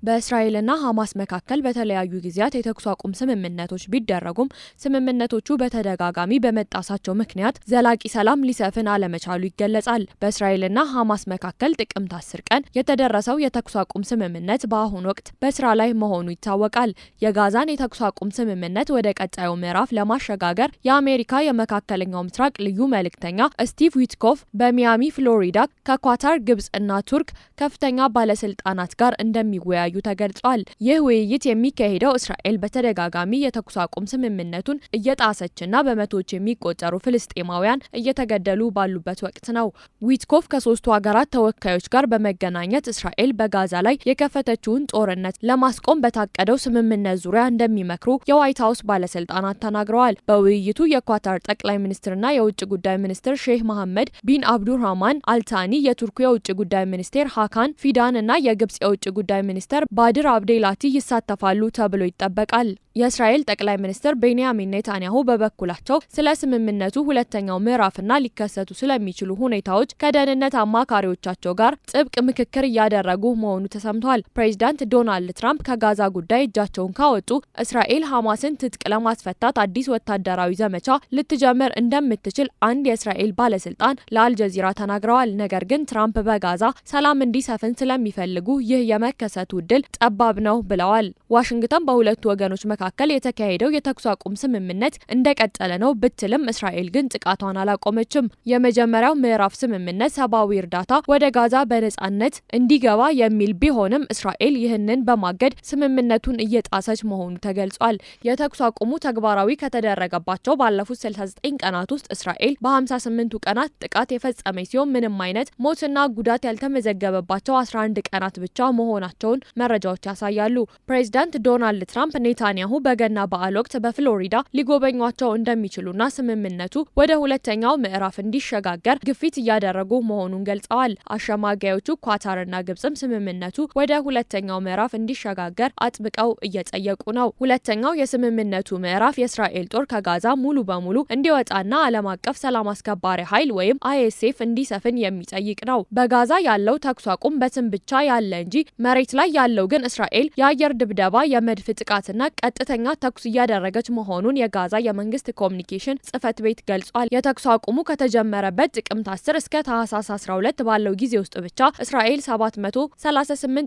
በእስራኤልና ሐማስ መካከል በተለያዩ ጊዜያት የተኩስ አቁም ስምምነቶች ቢደረጉም ስምምነቶቹ በተደጋጋሚ በመጣሳቸው ምክንያት ዘላቂ ሰላም ሊሰፍን አለመቻሉ ይገለጻል። በእስራኤልና ሐማስ መካከል ጥቅምት 10 ቀን የተደረሰው የተኩስ አቁም ስምምነት በአሁኑ ወቅት በስራ ላይ መሆኑ ይታወቃል። የጋዛን የተኩስ አቁም ስምምነት ወደ ቀጣዩ ምዕራፍ ለማሸጋገር የአሜሪካ የመካከለኛው ምስራቅ ልዩ መልእክተኛ ስቲቭ ዊትኮፍ በሚያሚ ፍሎሪዳ ከኳታር፣ ግብጽ እና ቱርክ ከፍተኛ ባለስልጣናት ጋር እንደሚወያዩ ተገልጿል። ይህ ውይይት የሚካሄደው እስራኤል በተደጋጋሚ የተኩስ አቁም ስምምነቱን እየጣሰችና በመቶዎች የሚቆጠሩ ፍልስጤማውያን እየተገደሉ ባሉበት ወቅት ነው። ዊትኮፍ ከሶስቱ ሀገራት ተወካዮች ጋር በመገናኘት እስራኤል በጋዛ ላይ የከፈተችውን ጦርነት ለማስቆም በታቀደው ስምምነት ዙሪያ እንደሚመክሩ የዋይት ሀውስ ባለስልጣናት ተናግረዋል። በውይይቱ የኳታር ጠቅላይ ሚኒስትርና የውጭ ጉዳይ ሚኒስትር ሼህ መሐመድ ቢን አብዱራህማን አልታኒ፣ የቱርኩ የውጭ ጉዳይ ሚኒስቴር ሃካን ፊዳን እና የግብጽ የውጭ ጉዳይ ሚኒስትር ባድር አብዴላቲ ይሳተፋሉ ተብሎ ይጠበቃል። የእስራኤል ጠቅላይ ሚኒስትር ቤንያሚን ኔታንያሁ በበኩላቸው ስለ ስምምነቱ ሁለተኛው ምዕራፍና ሊከሰቱ ስለሚችሉ ሁኔታዎች ከደህንነት አማካሪዎቻቸው ጋር ጥብቅ ምክክር እያደረጉ መሆኑ ተሰምቷል። ፕሬዚዳንት ዶናልድ ትራምፕ ከጋዛ ጉዳይ እጃቸውን ካወጡ እስራኤል ሐማስን ትጥቅ ለማስፈታት አዲስ ወታደራዊ ዘመቻ ልትጀምር እንደምትችል አንድ የእስራኤል ባለስልጣን ለአልጀዚራ ተናግረዋል። ነገር ግን ትራምፕ በጋዛ ሰላም እንዲሰፍን ስለሚፈልጉ ይህ የመከሰቱ እድል ጠባብ ነው ብለዋል። ዋሽንግተን በሁለቱ ወገኖች መካከል የተካሄደው የተኩስ አቁም ስምምነት እንደቀጠለ ነው ብትልም እስራኤል ግን ጥቃቷን አላቆመችም። የመጀመሪያው ምዕራፍ ስምምነት ሰብአዊ እርዳታ ወደ ጋዛ በነጻነት እንዲገባ የሚል ቢሆንም እስራኤል ይህንን በማገድ ስምምነቱን እየጣሰች መሆኑ ተገልጿል። የተኩስ አቁሙ ተግባራዊ ከተደረገባቸው ባለፉት 69 ቀናት ውስጥ እስራኤል በ58ቱ ቀናት ጥቃት የፈጸመች ሲሆን ምንም አይነት ሞትና ጉዳት ያልተመዘገበባቸው 11 ቀናት ብቻ መሆናቸውን መረጃዎች ያሳያሉ። ፕሬዚዳንት ዶናልድ ትራምፕ ኔታንያሁ በገና በዓል ወቅት በፍሎሪዳ ሊጎበኟቸው እንደሚችሉና ስምምነቱ ወደ ሁለተኛው ምዕራፍ እንዲሸጋገር ግፊት እያደረጉ መሆኑን ገልጸዋል። አሸማጋዮቹ ኳታርና ግብጽም ስምምነቱ ወደ ሁለተኛው ምዕራፍ እንዲሸጋገር አጥብቀው እየጠየቁ ነው። ሁለተኛው የስምምነቱ ምዕራፍ የእስራኤል ጦር ከጋዛ ሙሉ በሙሉ እንዲወጣና ዓለም አቀፍ ሰላም አስከባሪ ኃይል ወይም አይኤስኤፍ እንዲሰፍን የሚጠይቅ ነው። በጋዛ ያለው ተኩስ አቁም በስም ብቻ ያለ እንጂ መሬት ላይ ያለው ግን እስራኤል የአየር ድብደባ፣ የመድፍ ጥቃትና ቀጥተኛ ተኩስ እያደረገች መሆኑን የጋዛ የመንግስት ኮሚኒኬሽን ጽህፈት ቤት ገልጿል። የተኩስ አቁሙ ከተጀመረበት ጥቅምት 10 እስከ ታህሳስ 12 ባለው ጊዜ ውስጥ ብቻ እስራኤል 738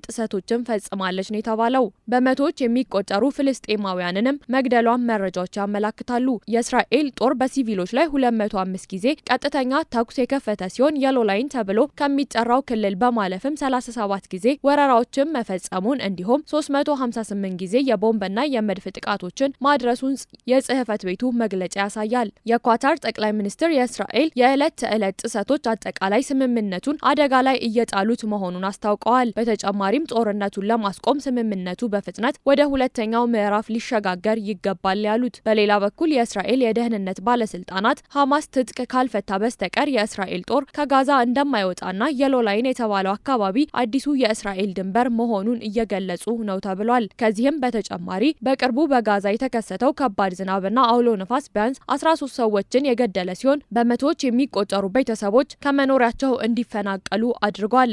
ጥሰቶችን ፈጽማለች ነው የተባለው። በመቶዎች የሚቆጠሩ ፍልስጤማውያንንም መግደሏን መረጃዎች ያመላክታሉ። የእስራኤል ጦር በሲቪሎች ላይ 205 ጊዜ ቀጥተኛ ተኩስ የከፈተ ሲሆን የሎ ላይን ተብሎ ከሚጠራው ክልል በማለፍም 37 ጊዜ ወረራዎችን መፈጸሙን እንዲሁም 358 ጊዜ የቦምብና የመድፍ ጥቃቶችን ማድረሱን የጽህፈት ቤቱ መግለጫ ያሳያል። የኳታር ጠቅላይ ሚኒስትር የእስራኤል የዕለት ተዕለት ጥሰቶች አጠቃላይ ስምምነቱን አደጋ ላይ እየጣሉት መሆኑን አስታውቀዋል። በተጨማሪም ጦርነቱን ለማስቆም ስምምነቱ በፍጥነት ወደ ሁለተኛው ምዕራፍ ሊሸጋገር ይገባል ያሉት። በሌላ በኩል የእስራኤል የደህንነት ባለስልጣናት ሐማስ ትጥቅ ካልፈታ በስተቀር የእስራኤል ጦር ከጋዛ እንደማይወጣና የሎ ላይን የተባለው አካባቢ አዲሱ የእስራኤል ድንበር መሆኑን እየገለጹ ነው ተብሏል። ከዚህም በተጨማሪ በቅርቡ በጋዛ የተከሰተው ከባድ ዝናብና አውሎ ነፋስ ቢያንስ 13 ሰዎችን የገደለ ሲሆን በመቶዎች የሚቆጠሩ ቤተሰቦች ከመኖሪያቸው እንዲፈናቀሉ አድርጓል።